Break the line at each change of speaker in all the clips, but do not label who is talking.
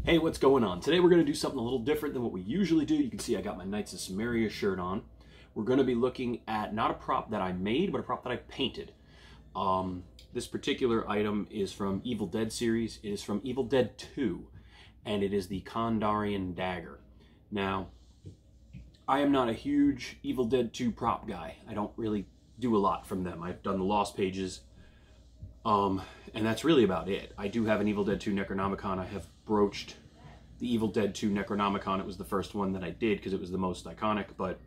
Hey, what's going on? Today we're going to do something a little different than what we usually do. You can see I got my Knights of Samaria shirt on. We're going to be looking at not a prop that I made, but a prop that I painted. This particular item is from Evil Dead series. It is from Evil Dead 2, and it is the Kandarian dagger. Now, I am not a huge Evil Dead 2 prop guy. I don't really do a lot from them. I've done the Lost Pages, and that's really about it. I do have an Evil Dead 2 Necronomicon. I have broached the Evil Dead 2 Necronomicon. It was the first one that I did because it was the most iconic, but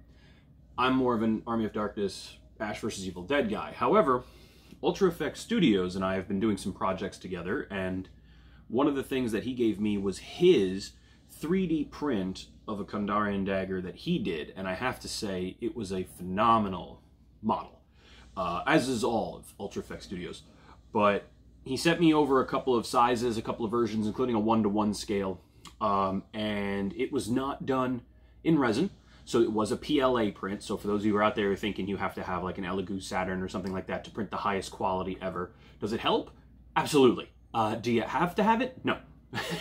I'm more of an Army of Darkness, Ash vs. Evil Dead guy. However, Ultra Effects Studios and I have been doing some projects together, and one of the things that he gave me was his 3D print of a Kandarian dagger that he did, and I have to say it was a phenomenal model, as is all of Ultra Effects Studios. But he sent me over a couple of sizes, a couple of versions, including a 1:1 scale, and it was not done in resin, so it was a PLA print. So for those of you who are out there thinking you have to have like an Elegoo Saturn or something like that to print the highest quality ever, does it help? Absolutely. Do you have to have it? No.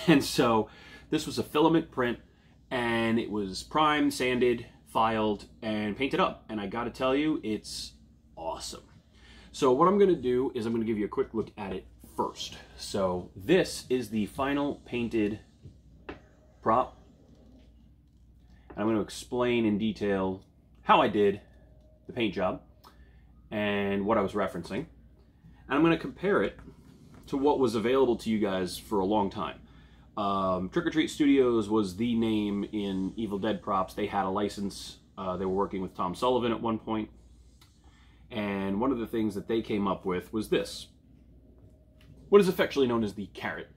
And so this was a filament print, and it was primed, sanded, filed, and painted up. And I gotta tell you, it's awesome. So what I'm gonna do is I'm gonna give you a quick look at it first. So this is the final painted prop. I'm going to explain in detail how I did the paint job and what I was referencing. And I'm going to compare it to what was available to you guys for a long time. Trick or Treat Studios was the name in Evil Dead props. They had a license. They were working with Tom Sullivan at one point. And one of the things that they came up with was this. What is affectionately known as the carrot.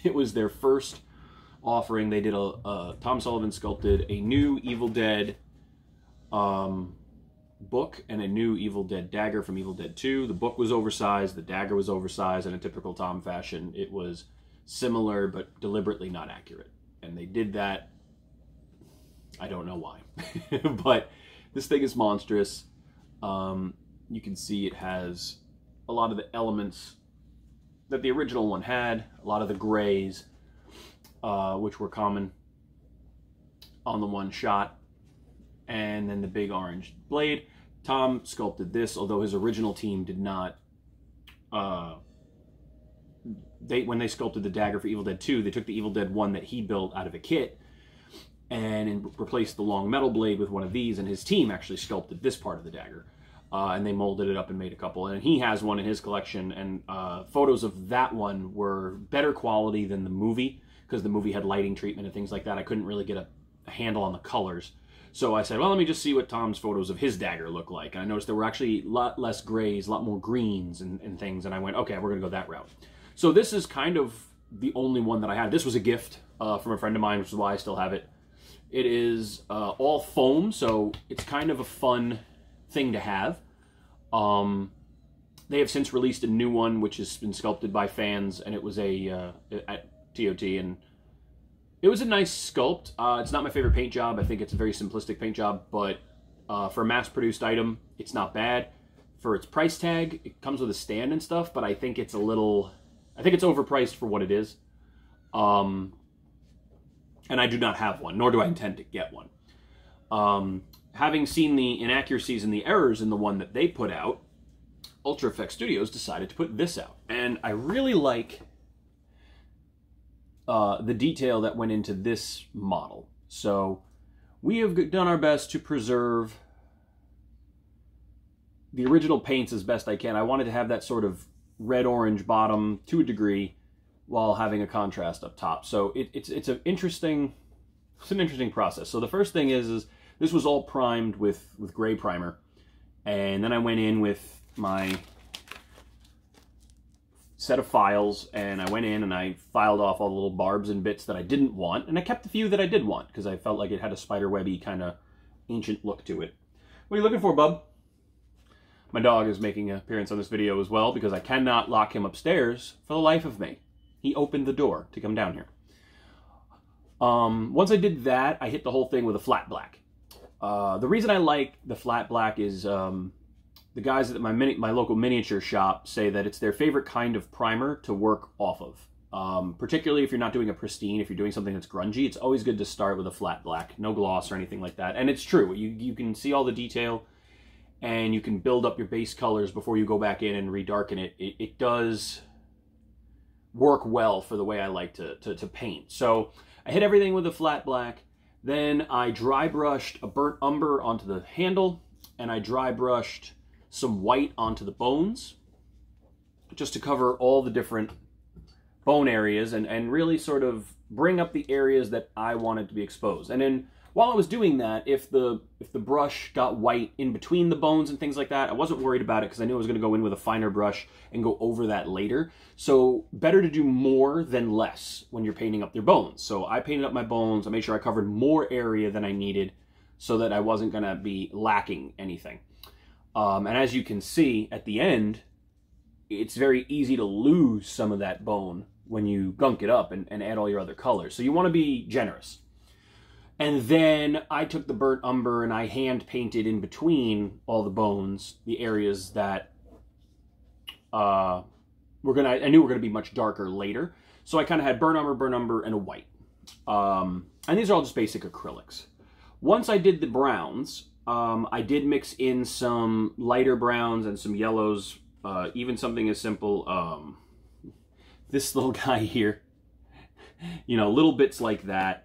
It was their first offering. They did Tom Sullivan sculpted a new Evil Dead book and a new Evil Dead dagger from Evil Dead 2. The book was oversized, the dagger was oversized. In a typical Tom fashion, it was similar but deliberately not accurate. And they did that, I don't know why. But this thing is monstrous. You can see it has a lot of the elements that the original one had, a lot of the grays, which were common on the one shot, and then the big orange blade. Tom sculpted this, although his original team did not. When they sculpted the dagger for Evil Dead 2, they took the Evil Dead 1 that he built out of a kit and replaced the long metal blade with one of these, and his team actually sculpted this part of the dagger. And they molded it up and made a couple. And he has one in his collection, and photos of that one were better quality than the movie, because the movie had lighting treatment and things like that. I couldn't really get a handle on the colors. So I said, well, let me just see what Tom's photos of his dagger look like. And I noticed there were actually a lot less grays, a lot more greens and things. And I went, okay, we're going to go that route. So this is kind of the only one that I had. This was a gift from a friend of mine, which is why I still have it. It is all foam, so it's kind of a fun thing to have. They have since released a new one, which has been sculpted by fans, and it was at TOT, and it was a nice sculpt. It's not my favorite paint job. I think it's a very simplistic paint job, but for a mass-produced item, it's not bad. For its price tag, it comes with a stand and stuff, but I think it's it's overpriced for what it is. And I do not have one, nor do I intend to get one. Having seen the inaccuracies and the errors in the one that they put out, Ultra Effects Studios decided to put this out. And I really like the detail that went into this model. So we have done our best to preserve the original paints as best I can. I wanted to have that sort of red-orange bottom to a degree while having a contrast up top. So it's an interesting process. So the first thing is this was all primed with gray primer, and then I went in with my set of files, and I went in and I filed off all the little barbs and bits that I didn't want, and I kept the few that I did want because I felt like it had a spiderwebby kind of ancient look to it. What are you looking for, bub? My dog is making an appearance on this video as well because I cannot lock him upstairs for the life of me. He opened the door to come down here. Once I did that, I hit the whole thing with a flat black. The reason I like the flat black is the guys at my local miniature shop say that it's their favorite kind of primer to work off of. Particularly if you're not doing a pristine, if you're doing something that's grungy, it's always good to start with a flat black, no gloss or anything like that. And it's true, you can see all the detail, and you can build up your base colors before you go back in and redarken it. It does work well for the way I like to paint. So I hit everything with a flat black, then I dry brushed a burnt umber onto the handle, and I dry brushed some white onto the bones, just to cover all the different bone areas and really sort of bring up the areas that I wanted to be exposed. And then while I was doing that, if the brush got white in between the bones and things like that, I wasn't worried about it because I knew I was going to go in with a finer brush and go over that later. So better to do more than less when you're painting up your bones. So I painted up my bones. I made sure I covered more area than I needed so that I wasn't going to be lacking anything. And as you can see at the end, it's very easy to lose some of that bone when you gunk it up and add all your other colors. So you want to be generous. And then I took the burnt umber and I hand painted in between all the bones, the areas that I knew were gonna be much darker later. So I kind of had burnt umber, and a white. And these are all just basic acrylics. Once I did the browns, I did mix in some lighter browns and some yellows, even something as simple, this little guy here, you know, little bits like that.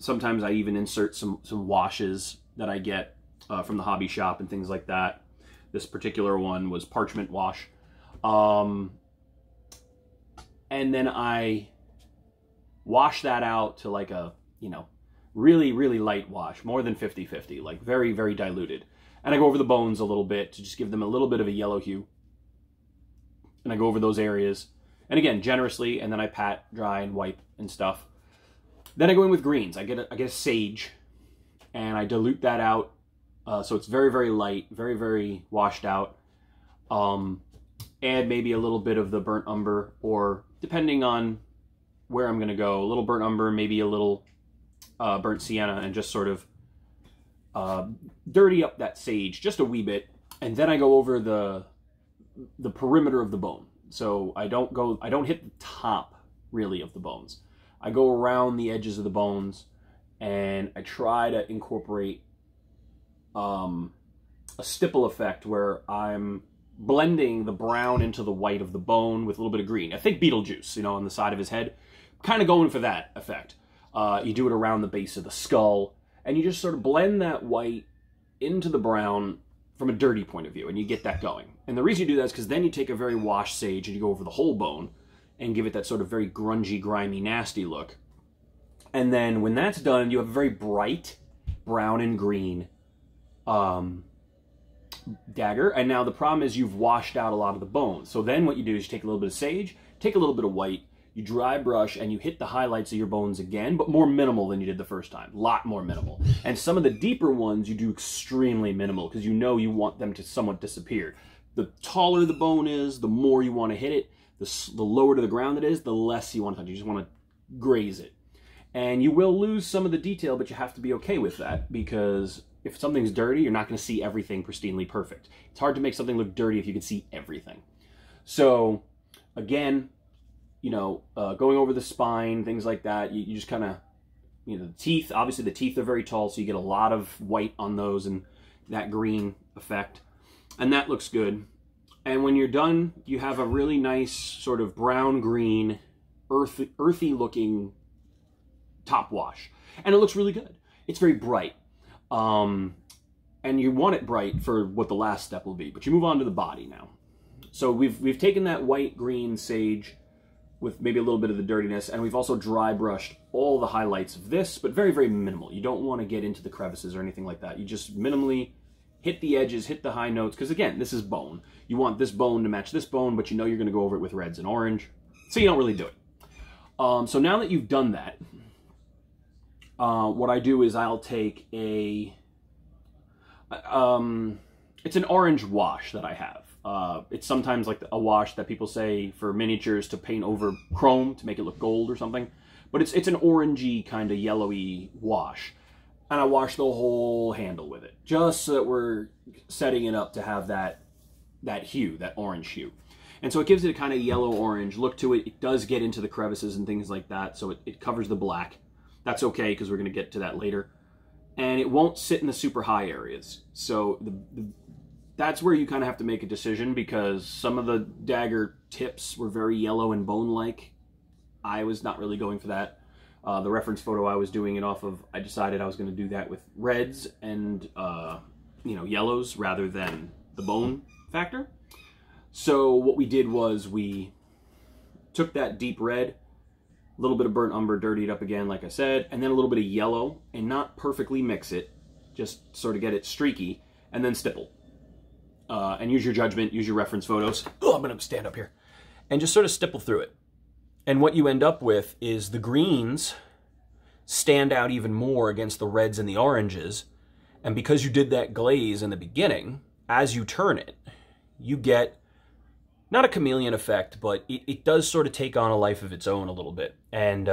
Sometimes I even insert some washes that I get from the hobby shop and things like that. This particular one was parchment wash. And then I wash that out to like a, you know, really, really light wash, more than 50-50, like very, very diluted. And I go over the bones a little bit to just give them a little bit of a yellow hue. And I go over those areas. And again, generously, and then I pat, dry, and wipe and stuff. Then I go in with greens. I get a sage, and I dilute that out. So it's very, very light, very, very washed out. Add maybe a little bit of the burnt umber, or depending on where I'm going to go, a little burnt umber, maybe a little burnt sienna, and just sort of dirty up that sage just a wee bit. And then I go over the perimeter of the bone. So I don't hit the top really of the bones. I go around the edges of the bones, and I try to incorporate a stipple effect where I'm blending the brown into the white of the bone with a little bit of green. I think Beetlejuice, you know, on the side of his head. Kind of going for that effect. You do it around the base of the skull, and you just sort of blend that white into the brown from a dirty point of view, and you get that going. And the reason you do that is because then you take a very washed sage and you go over the whole bone and give it that sort of very grungy, grimy, nasty look. And then when that's done, you have a very bright brown and green dagger. And now the problem is you've washed out a lot of the bones. So then what you do is you take a little bit of sage, take a little bit of white, you dry brush, and you hit the highlights of your bones again, but more minimal than you did the first time. A lot more minimal. And some of the deeper ones you do extremely minimal because you know you want them to somewhat disappear. The taller the bone is, the more you want to hit it. The lower to the ground it is, the less you want to touch. You just want to graze it. And you will lose some of the detail, but you have to be okay with that, because if something's dirty, you're not going to see everything pristinely perfect. It's hard to make something look dirty if you can see everything. So, again, you know, going over the spine, things like that, you just kind of, you know, the teeth, obviously the teeth are very tall, so you get a lot of white on those and that green effect. And that looks good. And when you're done, you have a really nice sort of brown-green, earthy-looking top wash. And it looks really good. It's very bright. And you want it bright for what the last step will be. But you move on to the body now. So we've taken that white-green sage with maybe a little bit of the dirtiness, and we've also dry brushed all the highlights of this, but very, very minimal. You don't want to get into the crevices or anything like that. You just minimally hit the edges, hit the high notes, because again, this is bone. You want this bone to match this bone, but you know you're going to go over it with reds and orange, so you don't really do it. So now that you've done that, what I do is I'll take it's an orange wash that I have. It's sometimes like a wash that people say for miniatures to paint over chrome to make it look gold or something, but it's an orangey kind of yellowy wash. And I wash the whole handle with it, just so that we're setting it up to have that hue, that orange hue. And so it gives it a kind of yellow-orange look to it. It does get into the crevices and things like that, so it covers the black. That's okay, because we're going to get to that later. And it won't sit in the super high areas. So that's where you kind of have to make a decision, because some of the dagger tips were very yellow and bone-like. I was not really going for that. The reference photo I was doing it off of, I decided I was going to do that with reds and yellows rather than the bone factor. So what we did was we took that deep red, a little bit of burnt umber, dirtied up again, like I said, and then a little bit of yellow, and not perfectly mix it, just sort of get it streaky, and then stipple. And use your judgment, use your reference photos. Oh, I'm going to stand up here. And just sort of stipple through it. And what you end up with is the greens stand out even more against the reds and the oranges. And because you did that glaze in the beginning, as you turn it, you get not a chameleon effect, but it does sort of take on a life of its own a little bit. And,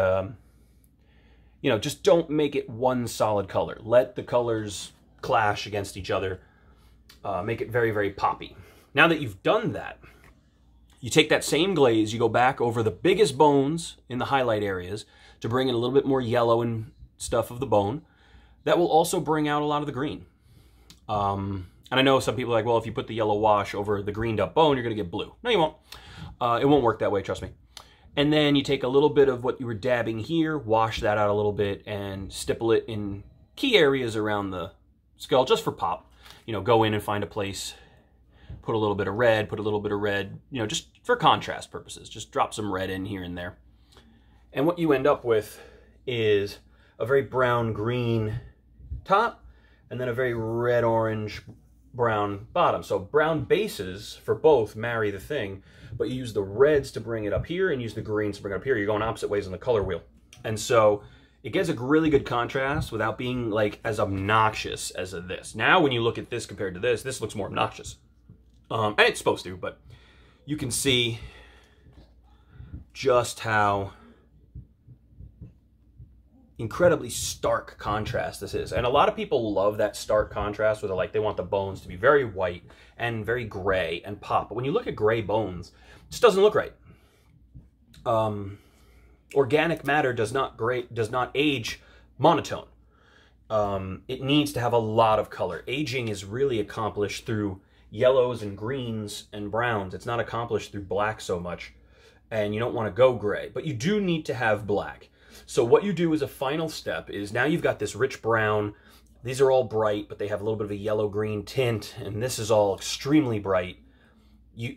just don't make it one solid color. Let the colors clash against each other. Make it very, very poppy. Now that you've done that, you take that same glaze, you go back over the biggest bones in the highlight areas to bring in a little bit more yellow and stuff of the bone. That will also bring out a lot of the green. And I know some people are like, well, if you put the yellow wash over the greened up bone, you're going to get blue. No, you won't. It won't work that way, trust me. And then you take a little bit of what you were dabbing here, wash that out a little bit, and stipple it in key areas around the skull, just for pop. Go in and find a place, put a little bit of red, just for contrast purposes. Just drop some red in here and there. And what you end up with is a very brown-green top, and then a very red-orange-brown bottom. So brown bases for both marry the thing, but you use the reds to bring it up here and use the greens to bring it up here. You're going opposite ways on the color wheel. And so it gets a really good contrast without being like as obnoxious as this. Now when you look at this compared to this looks more obnoxious. And it's supposed to, but you can see just how incredibly stark contrast this is. And a lot of people love that stark contrast where they want the bones to be very white and very gray and pop. But when you look at gray bones, it just doesn't look right. Organic matter does not age monotone. It needs to have a lot of color. Aging is really accomplished through yellows and greens and browns. It's not accomplished through black so much, and you don't want to go gray, but you do need to have black. So what you do as a final step is now you've got this rich brown. These are all bright, but they have a little bit of a yellow-green tint, and this is all extremely bright.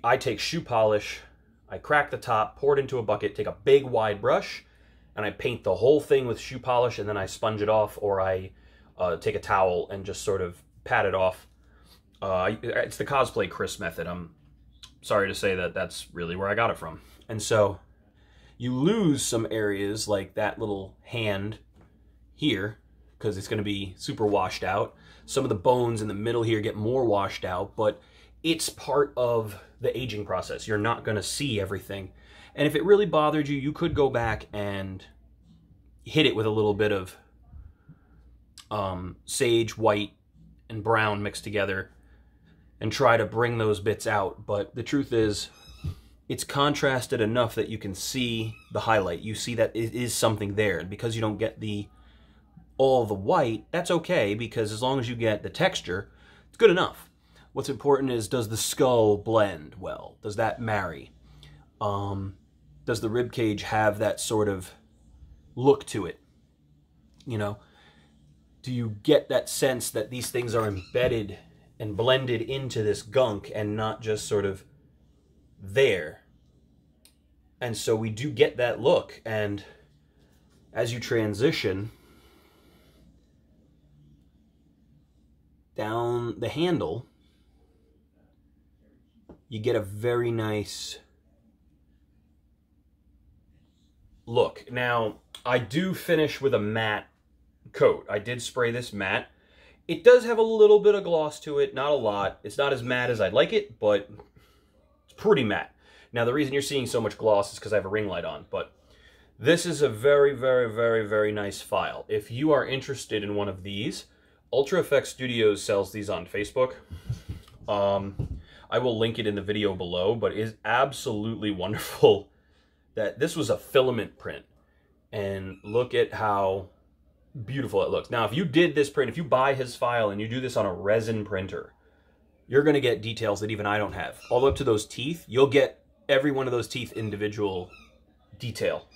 I take shoe polish, I crack the top, pour it into a bucket, take a big wide brush, and I paint the whole thing with shoe polish, and then I sponge it off, or I take a towel and just sort of pat it off. It's the cosplay Chris method. I'm sorry to say that that's really where I got it from. And so you lose some areas like that little hand here because it's going to be super washed out. Some of the bones in the middle here get more washed out, but it's part of the aging process. You're not going to see everything. And if it really bothered you, you could go back and hit it with a little bit of sage, white, and brown mixed together and try to bring those bits out. But the truth is, it's contrasted enough that you can see the highlight. You see that it is something there. And because you don't get all the white, that's okay, because as long as you get the texture, it's good enough. What's important is, does the skull blend well? Does that marry? Does the rib cage have that sort of look to it? Do you get that sense that these things are embedded and blended into this gunk and not just sort of there? And so we do get that look, and as you transition down the handle, you get a very nice look. Now, I do finish with a matte coat. I did spray this matte. It does have a little bit of gloss to it, not a lot. It's not as matte as I'd like it, but it's pretty matte. Now, the reason you're seeing so much gloss is because I have a ring light on, but this is a very, very, very, very nice file. If you are interested in one I I will link it in the video below, but it is absolutely wonderful that this was a filament print. And look at how beautiful it looks. Now, if you did this print, if you buy his file and you do this on a resin printer, you're going to get details that even I don't have. All the way up to those teeth, you'll get every one of those teeth individual detail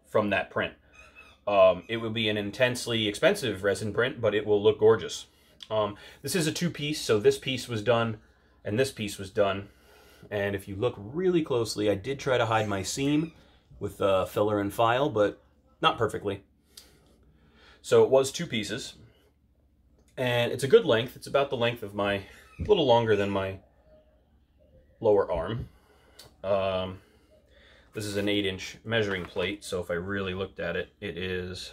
from that print. It will be an intensely expensive resin print, but it will look gorgeous. This is a two-piece, so this piece was done and this piece was done. And if you look really closely, I did try to hide my seam with filler and file, but not perfectly. So it was two pieces, and it's a good length. It's about the length of my, a little longer than my lower arm. This is an 8-inch measuring plate, so if I really looked at it, it is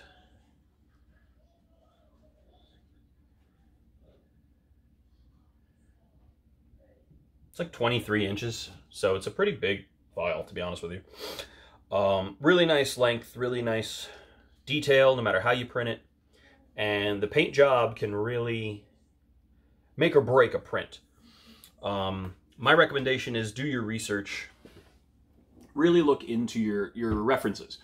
it's like 23 inches, so it's a pretty big file, to be honest with you. Really nice length, really nice detail, no matter how you print it. And the paint job can really make or break a print. My recommendation is do your research. Really look into your references.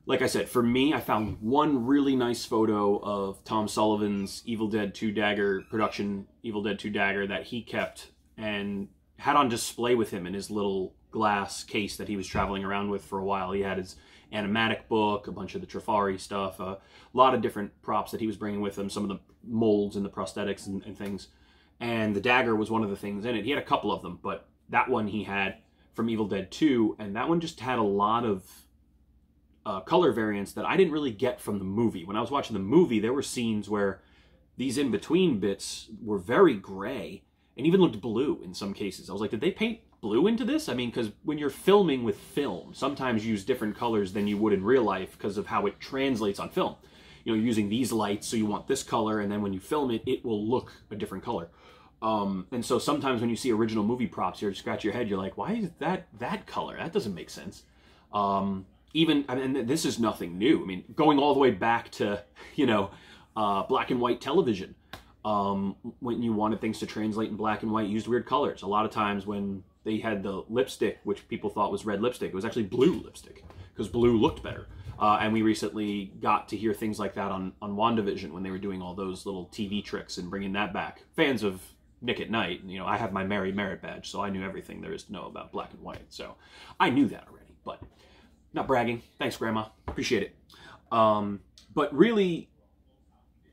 Like I said, for me, I found one really nice photo of Tom Sullivan's Evil Dead 2 Dagger production, Evil Dead 2 Dagger, that he kept and had on display with him in his little glass case that he was traveling around with for a while. He had his animatic book, a bunch of the Trifari stuff, a lot of different props that he was bringing with him, some of the molds and the prosthetics and things. And the dagger was one of the things in it. He had a couple of them, but that one he had from Evil Dead 2, and that one just had a lot of color variants that I didn't really get from the movie. When I was watching the movie, there were scenes where these in-between bits were very gray and even looked blue in some cases. I was like, did they paint blue into this? I mean, because when you're filming with film, sometimes you use different colors than you would in real life because of how it translates on film. You know, you're using these lights, so you want this color, and then when you film it, it will look a different color. And so sometimes when you see original movie props, you scratch your head, you're like, why is that color? That doesn't make sense. Even, I mean, this is nothing new. I mean, going all the way back to, you know, black and white television. When you wanted things to translate in black and white, you used weird colors. A lot of times when they had the lipstick, which people thought was red lipstick, it was actually blue lipstick, because blue looked better. And we recently got to hear things like that on WandaVision when they were doing all those little TV tricks and bringing that back. Fans of Nick at Night, you know, I have my Mary Merit badge, so I knew everything there is to know about black and white. So I knew that already, but not bragging. Thanks, Grandma. Appreciate it. But really,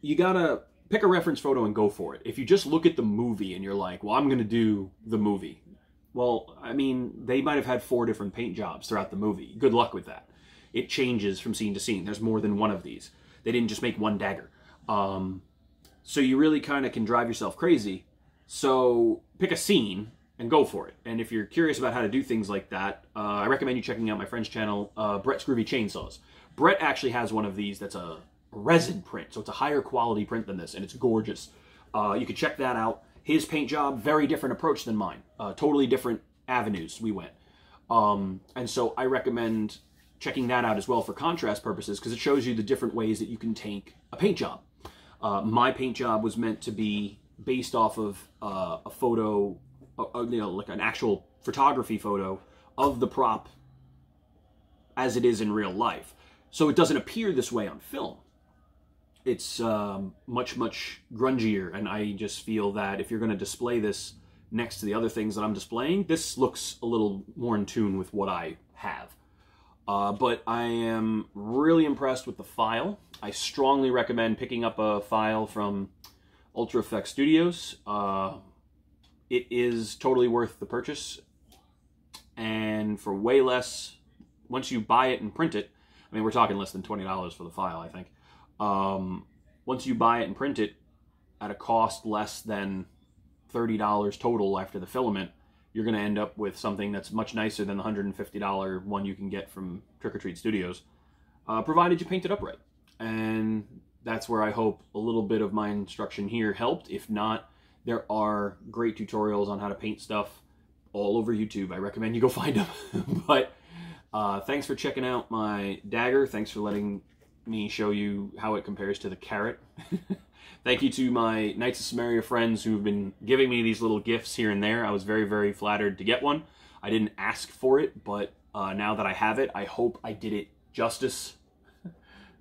you gotta pick a reference photo and go for it. If you just look at the movie and you're like, well, I'm going to do the movie. Well, I mean, they might have had 4 different paint jobs throughout the movie. Good luck with that. It changes from scene to scene. There's more than one of these. They didn't just make one dagger. So you really kind of can drive yourself crazy. So pick a scene and go for it. And if you're curious about how to do things like that, I recommend you checking out my friend's channel, Brett's Groovy Chainsaws. Brett actually has one of these that's a resin print, so it's a higher quality print than this, and it's gorgeous. You could check that out. His paint job, very different approach than mine. Totally different avenues we went. And so I recommend checking that out as well for contrast purposes, because it shows you the different ways that you can take a paint job. My paint job was meant to be based off of a photo, you know, like an actual photography photo of the prop as it is in real life. So it doesn't appear this way on film. It's much, much grungier, and I just feel that if you're going to display this next to the other things that I'm displaying, this looks a little more in tune with what I have. But I am really impressed with the file. I strongly recommend picking up a file from Ultra Effects Studios. It is totally worth the purchase, and for way less, once you buy it and print it, I mean, we're talking less than $20 for the file, I think. Once you buy it and print it at a cost less than $30 total after the filament, you're going to end up with something that's much nicer than the $150 one you can get from Trick or Treat Studios, provided you paint it up right. And that's where I hope a little bit of my instruction here helped. If not, there are great tutorials on how to paint stuff all over YouTube. I recommend you go find them. But thanks for checking out my dagger. Thanks for letting me show you how it compares to the carrot. Thank you to my Knights of Samaria friends who've been giving me these little gifts here and there. I was very, very flattered to get one. I didn't ask for it, but now that I have it, I hope I did it justice.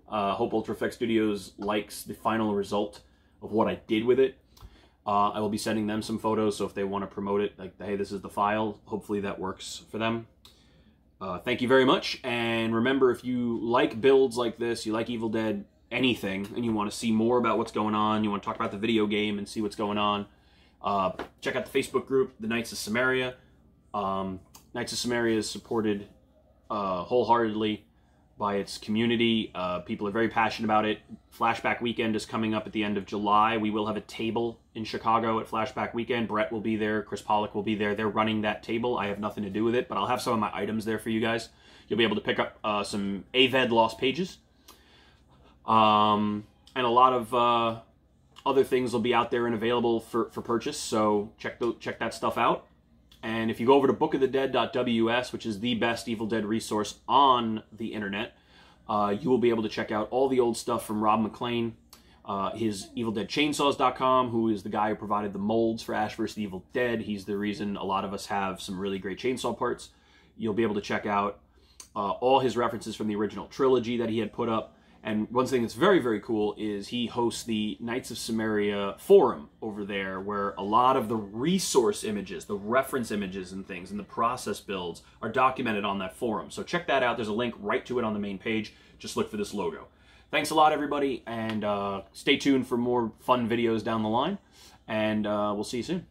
Hope Ultra Effects Studios likes the final result of what I did with it. I will be sending them some photos, so if they want to promote it, like, hey, this is the file, hopefully that works for them. Thank you very much, and remember, if you like builds like this, you like Evil Dead, anything, and you want to see more about what's going on, you want to talk about the video game and see what's going on, check out the Facebook group, the Knights of Samaria. Knights of Samaria is supported wholeheartedly by its community. People are very passionate about it. Flashback Weekend is coming up at the end of July. We will have a table in Chicago at Flashback Weekend. Brett will be there. Chris Pollock will be there. They're running that table. I have nothing to do with it, but I'll have some of my items there for you guys. You'll be able to pick up some AVED Lost Pages. And a lot of other things will be out there and available for purchase, so check that stuff out. And if you go over to bookofthedead.ws, which is the best Evil Dead resource on the internet, you will be able to check out all the old stuff from Rob McClane, his EvilDeadChainsaws.com, who is the guy who provided the molds for Ash vs. Evil Dead. He's the reason a lot of us have some really great chainsaw parts. You'll be able to check out all his references from the original trilogy that he had put up. And one thing that's very, very cool is he hosts the Knights of Samaria forum over there, where a lot of the resource images, the reference images and things, and the process builds are documented on that forum. So check that out. There's a link right to it on the main page. Just look for this logo. Thanks a lot, everybody, and stay tuned for more fun videos down the line, and we'll see you soon.